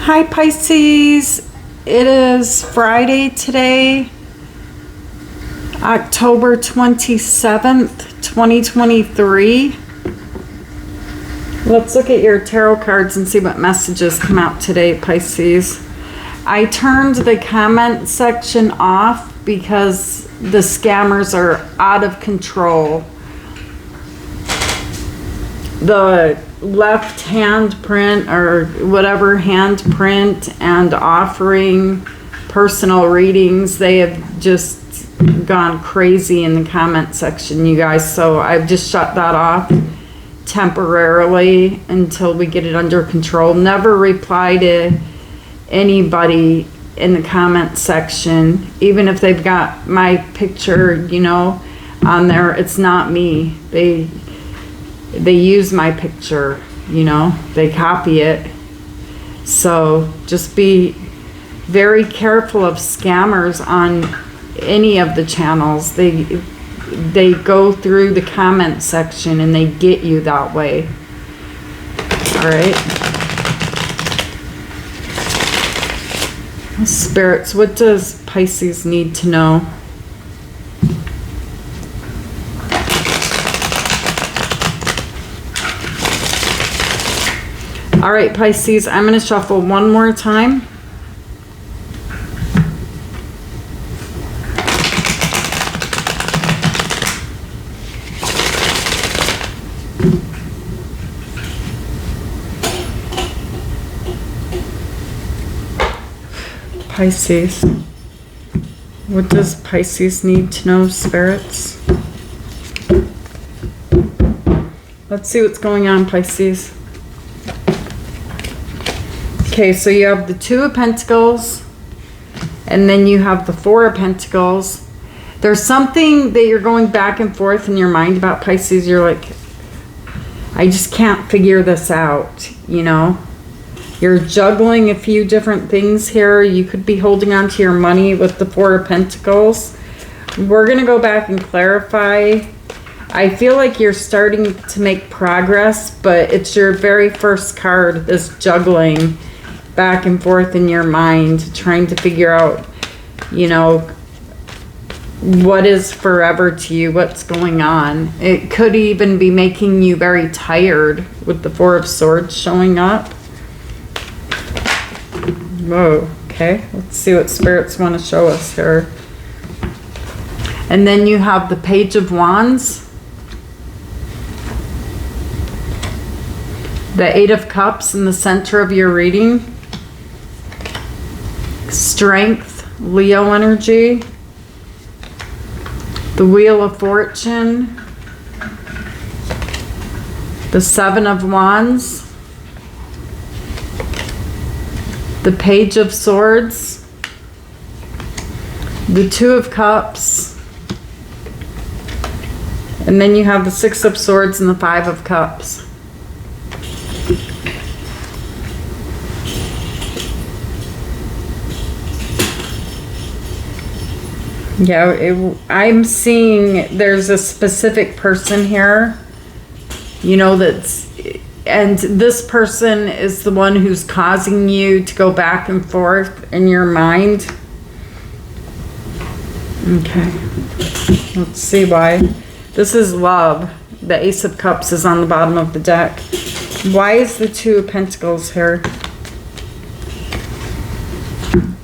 Hi Pisces, it is Friday today, October 27th, 2023. Let's look at your tarot cards and see what messages come out today, Pisces. I turned the comment section off because the scammers are out of control. The left handprint or whatever handprint and offering personal readings, they have just gone crazy in the comment section, you guys. So I've just shut that off temporarily until we get it under control. Never reply to anybody in the comment section, even if they've got my picture, you know, on there. It's not me. They use my picture, you know, they copy it. So just be very careful of scammers on any of the channels. They go through the comment section and they get you that way. All right. Spirits, what does Pisces need to know? All right, Pisces, I'm going to shuffle one more time. Pisces, what does Pisces need to know, spirits? Let's see what's going on, Pisces. Okay, so you have the Two of Pentacles, and then you have the Four of Pentacles. There's something that you're going back and forth in your mind about, Pisces. You're like, I just can't figure this out, you know? You're juggling a few different things here. You could be holding on to your money with the Four of Pentacles. We're going to go back and clarify. I feel like you're starting to make progress, but it's your very first card, this juggling back and forth in your mind, trying to figure out, you know, what is forever to you, what's going on. It could even be making you very tired with the Four of Swords showing up. Whoa, okay, let's see what spirits want to show us here. And then you have the Page of Wands, the Eight of Cups in the center of your reading, Strength, Leo energy, the Wheel of Fortune, the Seven of Wands, the Page of Swords, the Two of Cups, and then you have the Six of Swords and the Five of Cups. Yeah, I'm seeing there's a specific person here, you know, and this person is the one who's causing you to go back and forth in your mind. Okay, let's see why. This is love. The Ace of Cups is on the bottom of the deck. Why is the Two of Pentacles here?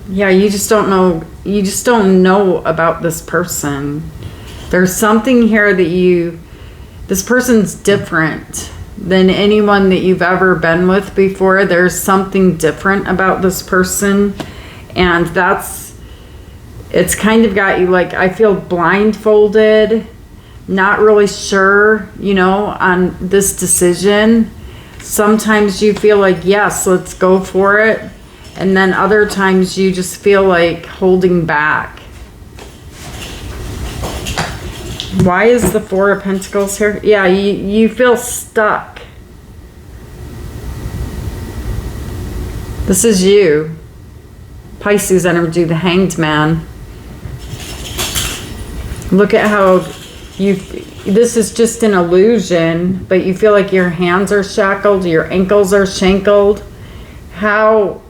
Yeah, you just don't know. You just don't know about this person. There's something here that this person's different than anyone that you've ever been with before. There's something different about this person. And it's kind of got you like, I feel blindfolded, not really sure, you know, on this decision. Sometimes you feel like, yes, let's go for it. And then other times you just feel like holding back. Why is the Four of Pentacles here? Yeah, you feel stuck. This is you. Pisces energy, the Hanged Man. Look at how this is just an illusion, but you feel like your hands are shackled, your ankles are shankled. How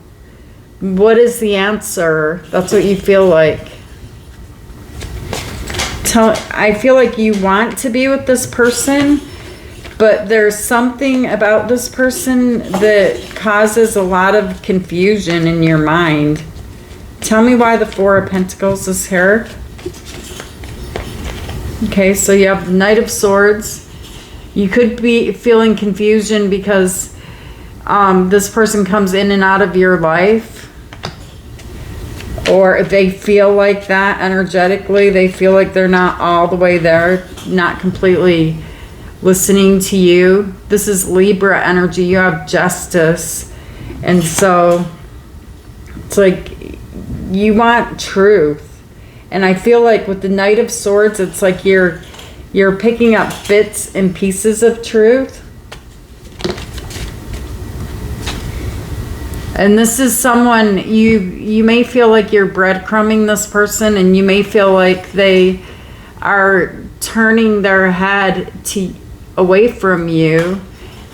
what is the answer? That's what you feel like. I feel like you want to be with this person, but there's something about this person that causes a lot of confusion in your mind. Tell me why the Four of Pentacles is here. Okay, so you have the Knight of Swords. You could be feeling confusion because this person comes in and out of your life. Or if they feel like that energetically, they feel like they're not all the way there, not completely listening to you. This is Libra energy. You have Justice. And so it's like you want truth. And I feel like with the Knight of Swords, it's like you're picking up bits and pieces of truth. And this is someone you may feel like you're breadcrumbing this person, and you may feel like they are turning their head away from you,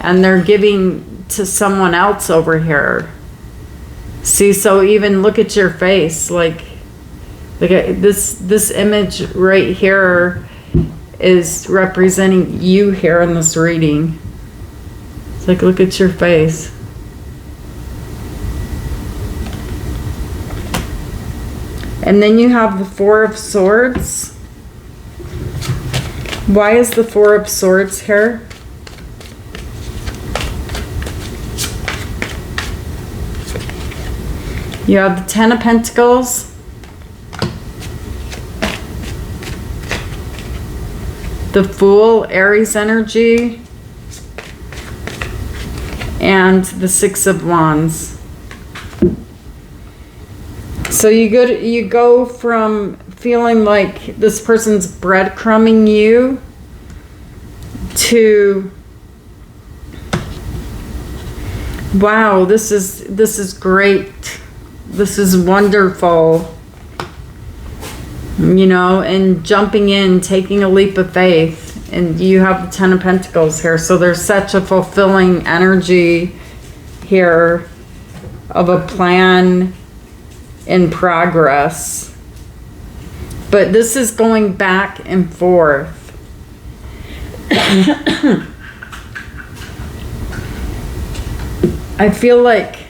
and they're giving to someone else over here. See, so even look at your face, like this image right here is representing you here in this reading. It's like, look at your face. And then you have the Four of Swords. Why is the Four of Swords here? You have the Ten of Pentacles. The Fool, Aries energy. And the Six of Wands. So you go from feeling like this person's breadcrumbing you to, wow, this is great. This is wonderful. You know, and jumping in, taking a leap of faith. And you have the Ten of Pentacles here. So there's such a fulfilling energy here of a plan in progress. But this is going back and forth. I feel like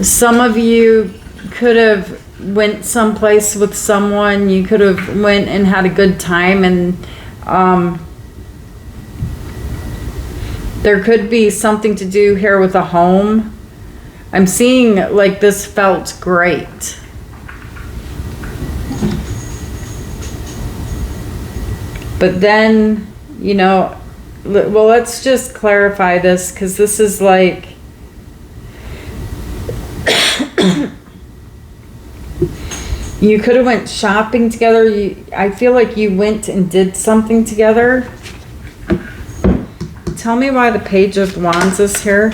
some of you could have went someplace with someone. You could have went and had a good time, and there could be something to do here with a home. I'm seeing like this felt great. But then, you know, well, let's just clarify this, because this is like you could have went shopping together. I feel like you went and did something together. Tell me why the Page of Wands is here.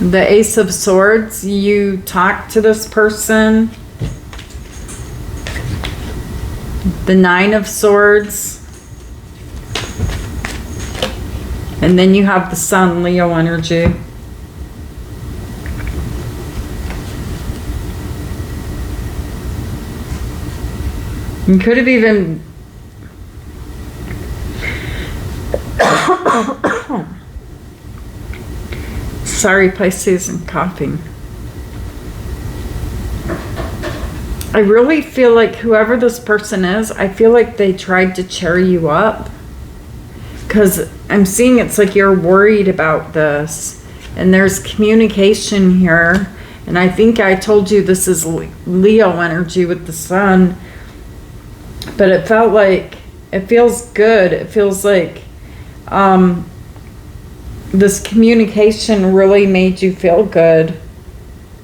The Ace of Swords, you talk to this person. The Nine of Swords. And then you have the Sun, Leo energy. You could have even sorry, Pisces, I'm coughing. I really feel like whoever this person is, I feel like they tried to cheer you up. Because I'm seeing it's like you're worried about this. And there's communication here. And I think I told you this is Leo energy with the Sun. But it felt like, it feels good. It feels like this communication really made you feel good.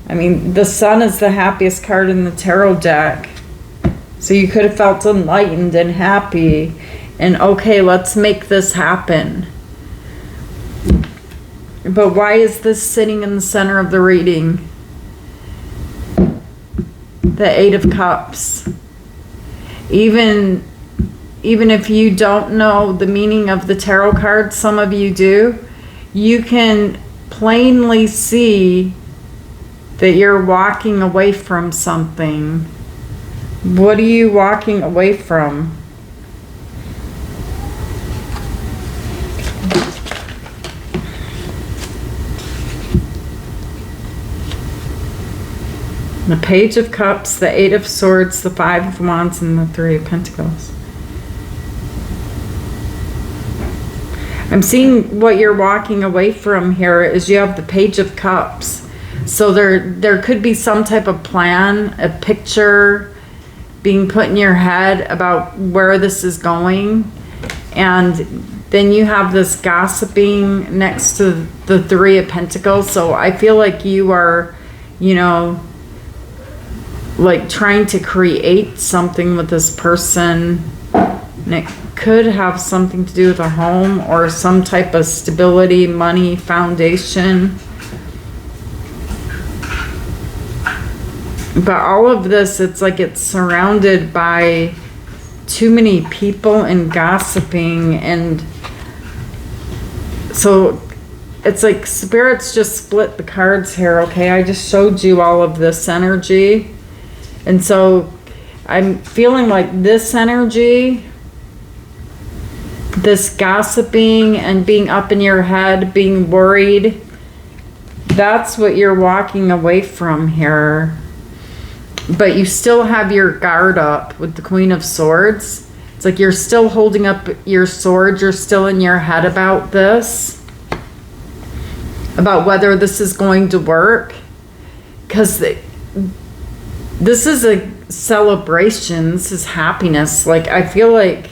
I mean, the Sun is the happiest card in the tarot deck. So you could have felt enlightened and happy. And okay, let's make this happen. But why is this sitting in the center of the reading? The Eight of Cups. Even if you don't know the meaning of the tarot cards, some of you do, you can plainly see that you're walking away from something. What are you walking away from? The Page of Cups, the Eight of Swords, the Five of Wands, and the Three of Pentacles. I'm seeing what you're walking away from here is you have the Page of Cups. So there could be some type of plan, a picture being put in your head about where this is going. And then you have this gossiping next to the Three of Pentacles. So I feel like you are, you know, like trying to create something with this person. And it could have something to do with a home or some type of stability, money, foundation. But all of this, it's like it's surrounded by too many people and gossiping. And so it's like spirits just split the cards here, okay? I just showed you all of this energy. And so I'm feeling like this energy, this gossiping and being up in your head, being worried, that's what you're walking away from here. But you still have your guard up with the Queen of Swords. It's like you're still holding up your sword. You're still in your head about this, about whether this is going to work. Because this is a celebration. This is happiness. Like, I feel like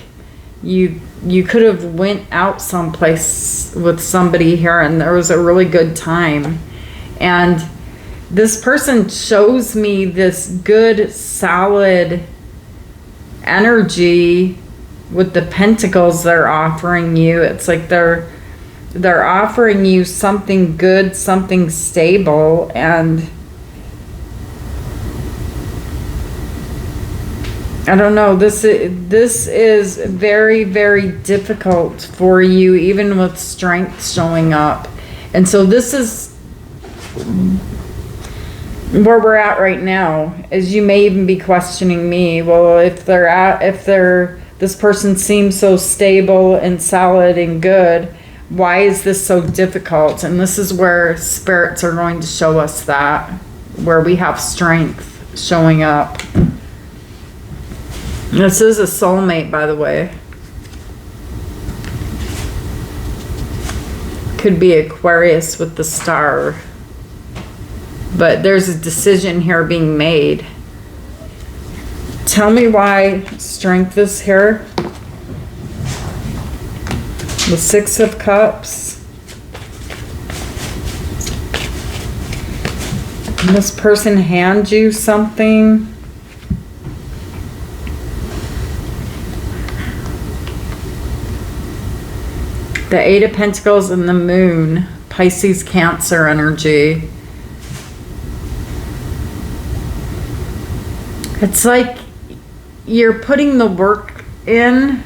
you could have went out someplace with somebody here and there was a really good time. And this person shows me this good, solid energy with the pentacles they're offering you. It's like they're offering you something good, something stable. And I don't know, this is very, very difficult for you, even with strength showing up. And so this is where we're at right now, is you may even be questioning me. Well, if this person seems so stable and solid and good, why is this so difficult? And this is where spirits are going to show us that, where we have strength showing up. This is a soulmate, by the way. Could be Aquarius with the star. But there's a decision here being made. Tell me why strength is here. The Six of Cups. And this person hands you something. The Eight of Pentacles and the Moon. Pisces, Cancer energy. It's like you're putting the work in.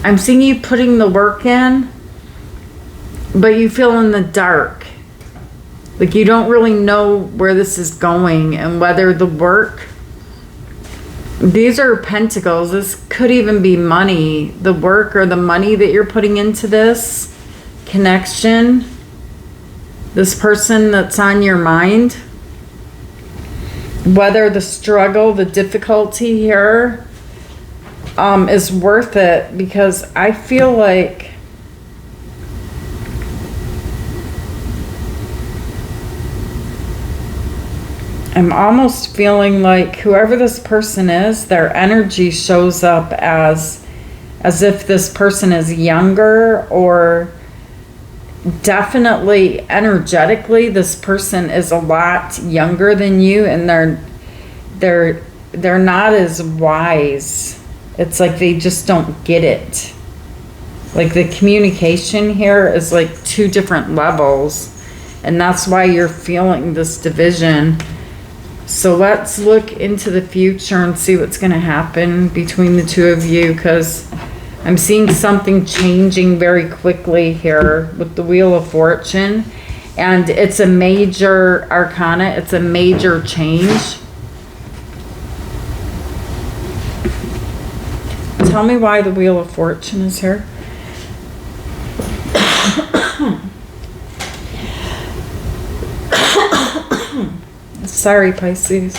I'm seeing you putting the work in, but you feel in the dark. Like you don't really know where this is going and whether the work. These are pentacles. This could even be money. The work or the money that you're putting into this connection. This person that's on your mind. Whether the struggle, the difficulty here is worth it, because I feel like I'm almost feeling like whoever this person is, their energy shows up as if this person is younger, or definitely energetically this person is a lot younger than you, and they're not as wise. It's like they just don't get it. Like the communication here is like two different levels, and that's why you're feeling this division. So let's look into the future and see what's going to happen between the two of you, because I'm seeing something changing very quickly here with the Wheel of Fortune. And it's a major arcana. It's a major change. Tell me why the Wheel of Fortune is here. Sorry, Pisces.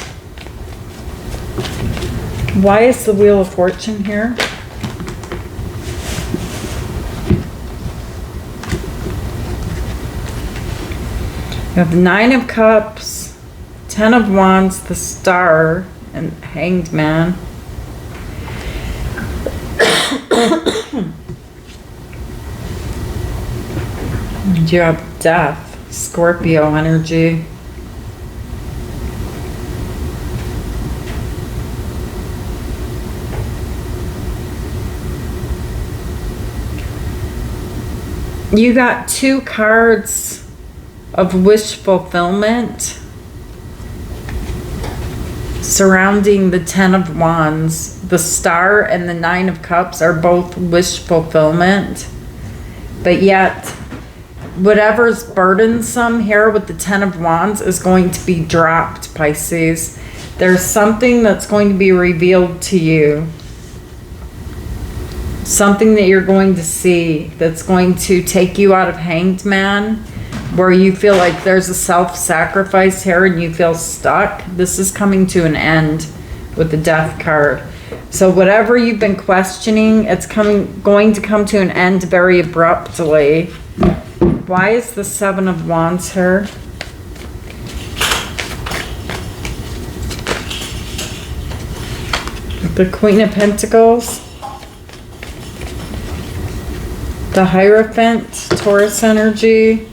Why is the Wheel of Fortune here? You have 9 of Cups, 10 of Wands, the Star, and Hanged Man. And you have Death, Scorpio energy. You got 2 cards of wish fulfillment surrounding the 10 of Wands. The Star and the 9 of Cups are both wish fulfillment. But yet, whatever's burdensome here with the 10 of Wands is going to be dropped, Pisces. There's something that's going to be revealed to you. Something that you're going to see that's going to take you out of Hanged Man, where you feel like there's a self-sacrifice here and you feel stuck. This is coming to an end with the Death card. So whatever you've been questioning, it's going to come to an end very abruptly. Why is the 7 of Wands here? The Queen of Pentacles. The Hierophant, Taurus energy.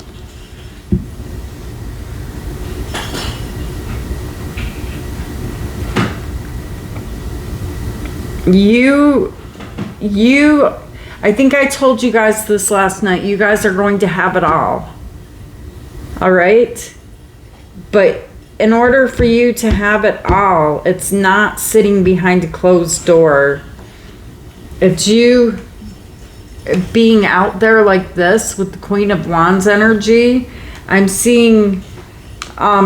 I think I told you guys this last night. You guys are going to have it all. All right? But in order for you to have it all, it's not sitting behind a closed door. It's you being out there like this with the Queen of Wands energy. I'm seeing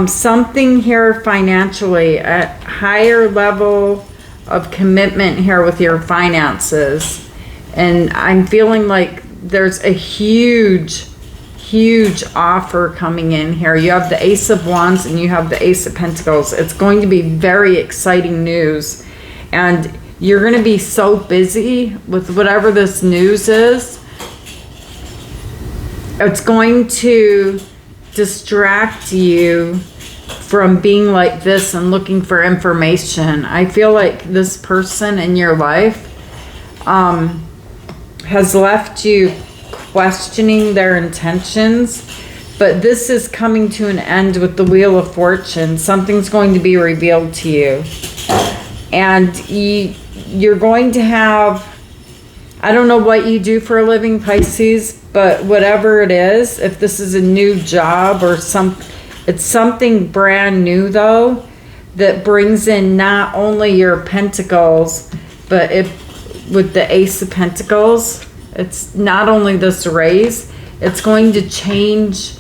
something here financially, a higher level of commitment here with your finances. And I'm feeling like there's a huge offer coming in here. You have the Ace of Wands and you have the Ace of Pentacles. It's going to be very exciting news. And you're going to be so busy with whatever this news is. It's going to distract you from being like this and looking for information. I feel like this person in your life has left you questioning their intentions, but this is coming to an end with the Wheel of Fortune. Something's going to be revealed to you. And you're going to have, I don't know what you do for a living, Pisces, but whatever it is, if this is a new job or it's something brand new though, that brings in not only your pentacles, but with the Ace of Pentacles, it's not only this raise, it's going to change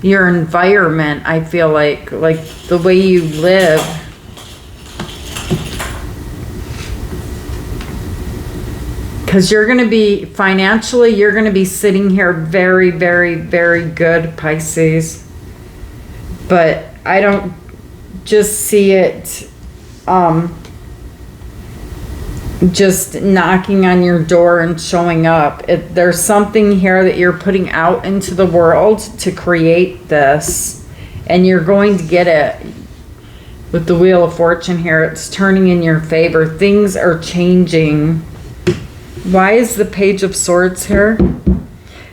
your environment. I feel like the way you live. Because you're going to be, financially, you're going to be sitting here very, very, very good, Pisces. But I don't just see it just knocking on your door and showing up. There's something here that you're putting out into the world to create this. And you're going to get it. With the Wheel of Fortune here, it's turning in your favor. Things are changing. Why is the Page of Swords here?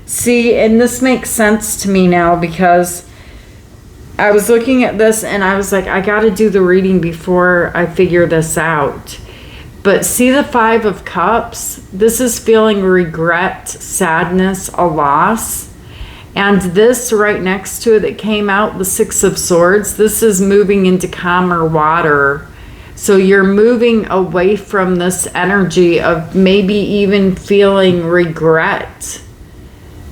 See, and this makes sense to me now because I was looking at this and I was like, I got to do the reading before I figure this out. But see the 5 of Cups? This is feeling regret, sadness, a loss. And this right next to it that came out, the 6 of Swords, this is moving into calmer water. So you're moving away from this energy of maybe even feeling regret,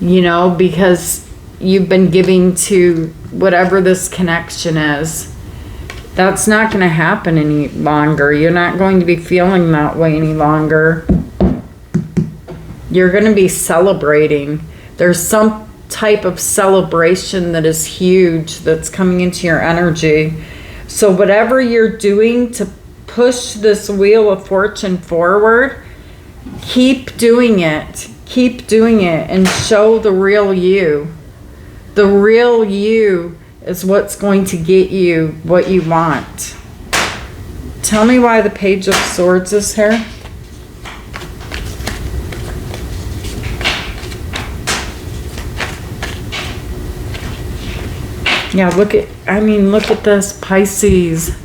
you know, because you've been giving to whatever this connection is. That's not going to happen any longer. You're not going to be feeling that way any longer. You're going to be celebrating. There's some type of celebration that is huge that's coming into your energy. So whatever you're doing to push this wheel of fortune forward, keep doing it. Keep doing it and show the real you. The real you is what's going to get you what you want. Tell me why the Page of Swords is here. Yeah, look at this, Pisces.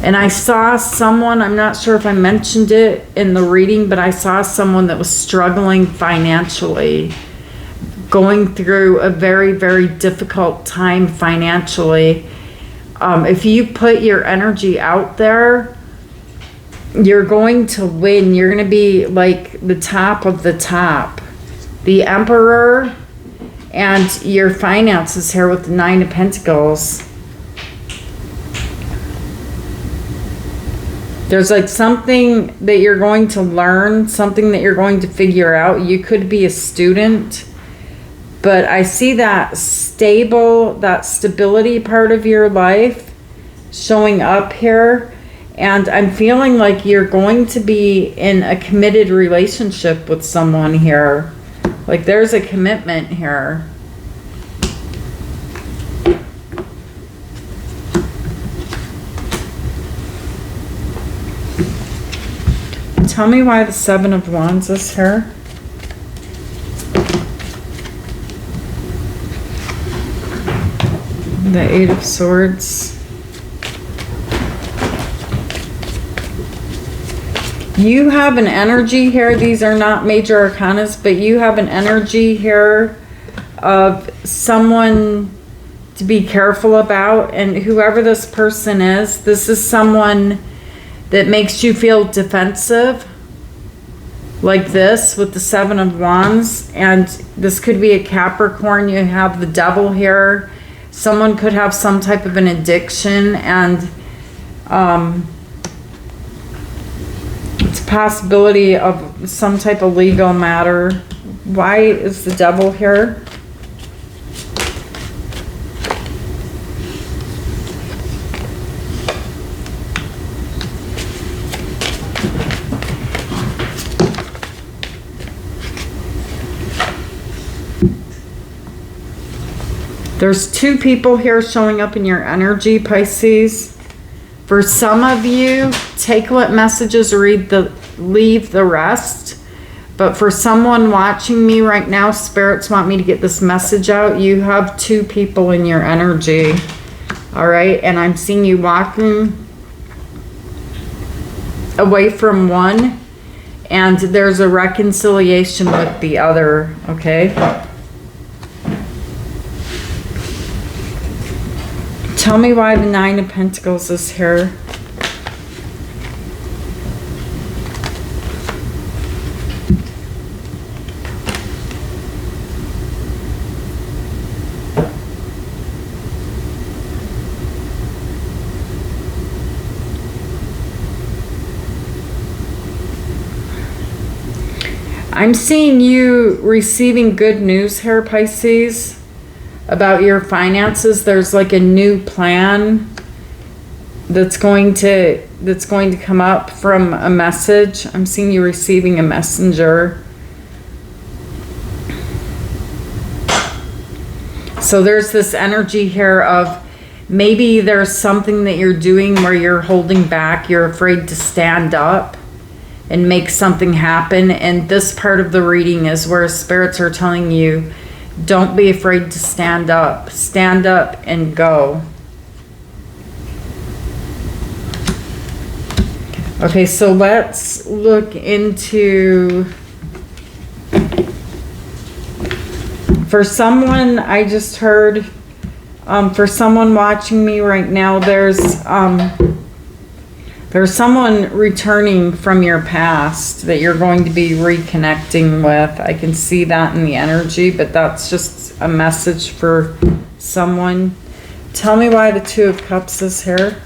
And I saw someone, I'm not sure if I mentioned it in the reading, but I saw someone that was struggling financially, going through a very, very difficult time financially. If you put your energy out there, you're going to win. You're going to be like the top of the top. The Emperor and your finances here with the Nine of Pentacles. There's like something that you're going to learn, something that you're going to figure out. You could be a student, but I see that stability part of your life showing up here. And I'm feeling like you're going to be in a committed relationship with someone here. Like there's a commitment here. Tell me why the Seven of Wands is here. The Eight of Swords. You have an energy here. These are not major arcanas, but you have an energy here of someone to be careful about. And whoever this person is, this is someone that makes you feel defensive. Like this with the Seven of Wands. And this could be a Capricorn. You have the Devil here. Someone could have some type of an addiction, and it's a possibility of some type of legal matter. Why is the Devil here? There's two people here showing up in your energy, Pisces. For some of you, take what messages, leave the rest. But for someone watching me right now, spirits want me to get this message out. You have two people in your energy. All right. And I'm seeing you walking away from one, and there's a reconciliation with the other. Okay. Tell me why the Nine of Pentacles is here. I'm seeing you receiving good news here, Pisces. About your finances. There's like a new plan that's going to come up from a message. I'm seeing you receiving a messenger. So there's this energy here of maybe there's something that you're doing where you're holding back, you're afraid to stand up and make something happen. And this part of the reading is where spirits are telling you, don't be afraid to stand up. Stand up and go. Okay, so let's look into... For someone, I just heard... for someone watching me right now, there's There's someone returning from your past that you're going to be reconnecting with. I can see that in the energy, but that's just a message for someone. Tell me why the Two of Cups is here.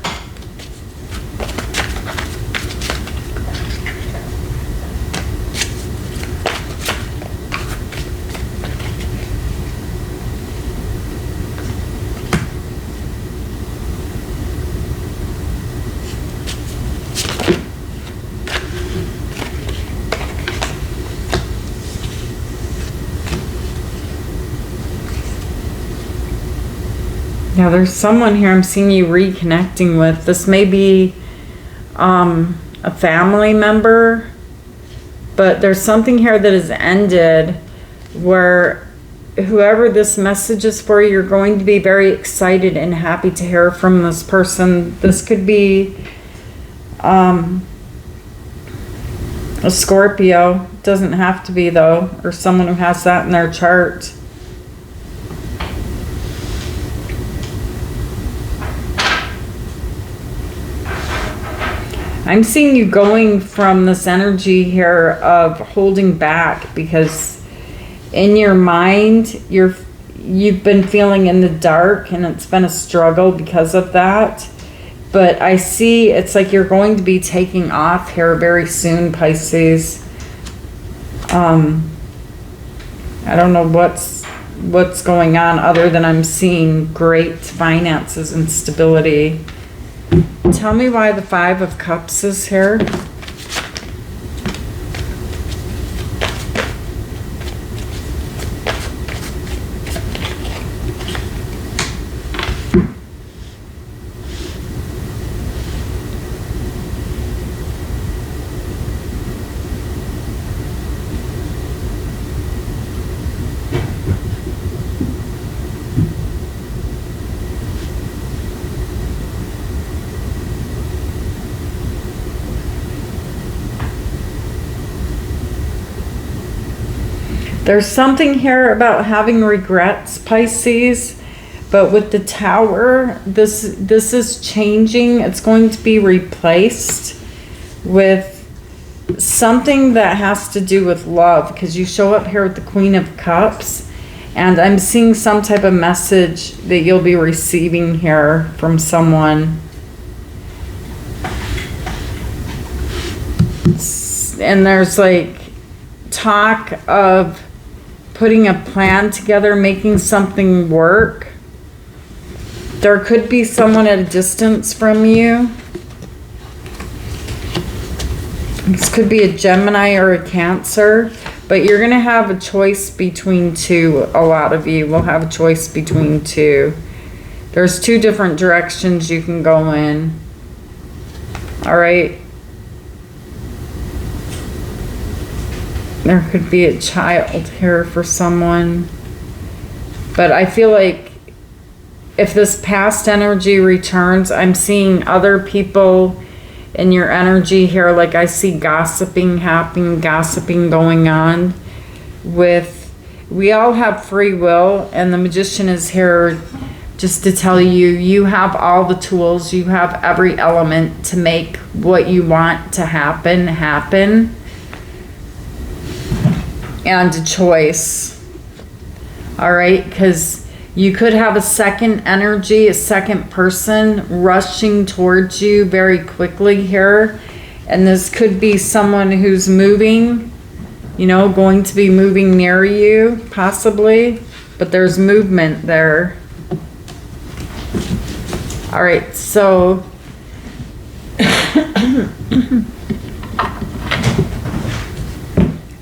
Yeah, there's someone here I'm seeing you reconnecting with. This may be a family member, but there's something here that has ended where whoever this message is for, you're going to be very excited and happy to hear from this person. This could be a Scorpio. Doesn't have to be though, or someone who has that in their chart. I'm seeing you going from this energy here of holding back because in your mind you've been feeling in the dark and it's been a struggle because of that. But I see it's like you're going to be taking off here very soon, Pisces. I don't know what's going on other than I'm seeing great finances and stability. Tell me why the Five of Cups is here. There's something here about having regrets, Pisces, but with the Tower, this is changing. It's going to be replaced with something that has to do with love, because you show up here with the Queen of Cups, and I'm seeing some type of message that you'll be receiving here from someone. And there's like talk of putting a plan together, making something work. There could be someone at a distance from you. This could be a Gemini or a Cancer, but you're going to have a choice between two. A lot of you will have a choice between two. There's two different directions you can go in. All right. There could be a child here for someone. But I feel like if this past energy returns, I'm seeing other people in your energy here. Like I see gossiping happening, gossiping going on with, we all have free will, and the Magician is here just to tell you, you have all the tools, you have every element to make what you want to happen, happen. And a choice. All right, because you could have a second energy, a second person rushing towards you very quickly here. And this could be someone who's moving, you know, going to be moving near you, possibly. But there's movement there. All right, so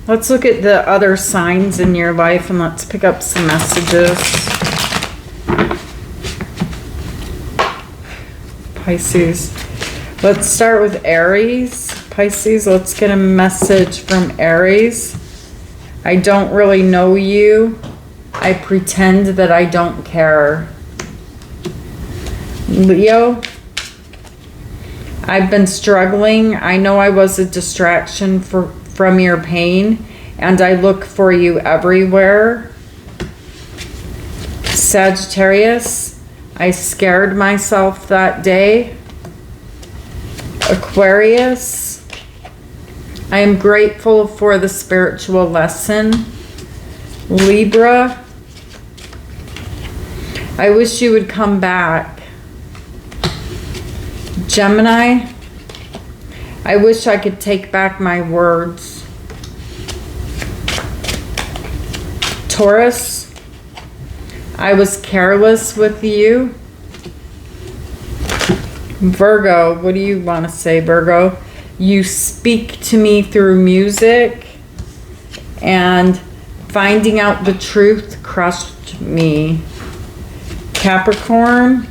let's look at the other signs in your life and let's pick up some messages. Pisces. Let's start with Aries. Pisces, let's get a message from Aries. I don't really know you. I pretend that I don't care. Leo. I've been struggling. I know I was a distraction from your pain, and I look for you everywhere. Sagittarius, I scared myself that day. Aquarius, I am grateful for the spiritual lesson. Libra, I wish you would come back. Gemini, I wish I could take back my words. Taurus, I was careless with you. Virgo, what do you want to say, Virgo? You speak to me through music, and finding out the truth crushed me. Capricorn,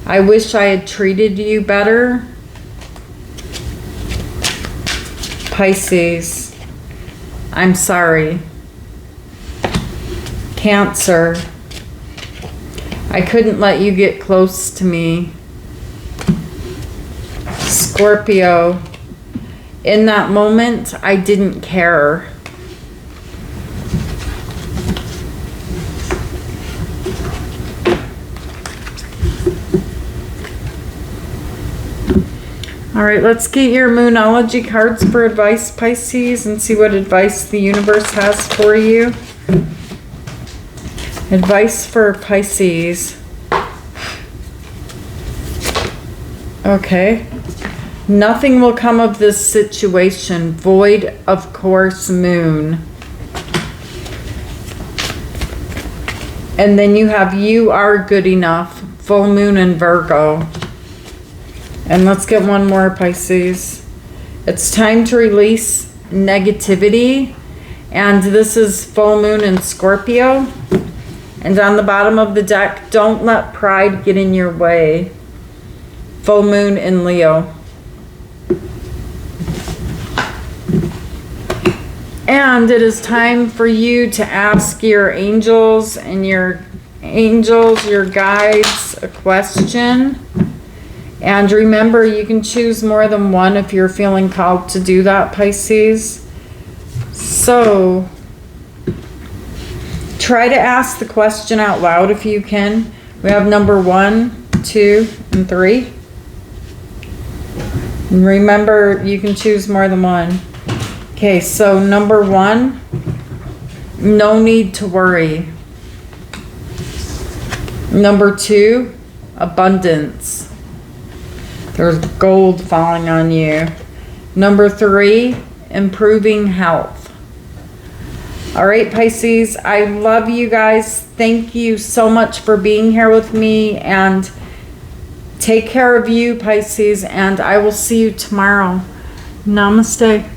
I wish I had treated you better. Pisces, I'm sorry. Cancer, I couldn't let you get close to me. Scorpio, in that moment, I didn't care. All right, let's get your Moonology cards for advice, Pisces, and see what advice the universe has for you. Advice for Pisces. Okay. Nothing will come of this situation. Void, of course, moon. And then you have you are good enough. Full moon in Virgo. And let's get one more, Pisces. It's time to release negativity. And this is full moon in Scorpio. And on the bottom of the deck, don't let pride get in your way. Full moon in Leo. And it is time for you to ask your angels and your guides a question. And remember, you can choose more than one if you're feeling called to do that, Pisces. So try to ask the question out loud if you can. We have number 1, 2, and 3. And remember, you can choose more than one. Okay, so number 1, no need to worry. Number 2, abundance. There's gold falling on you. Number 3, improving health. All right, Pisces, I love you guys. Thank you so much for being here with me, and take care of you, Pisces, and I will see you tomorrow. Namaste.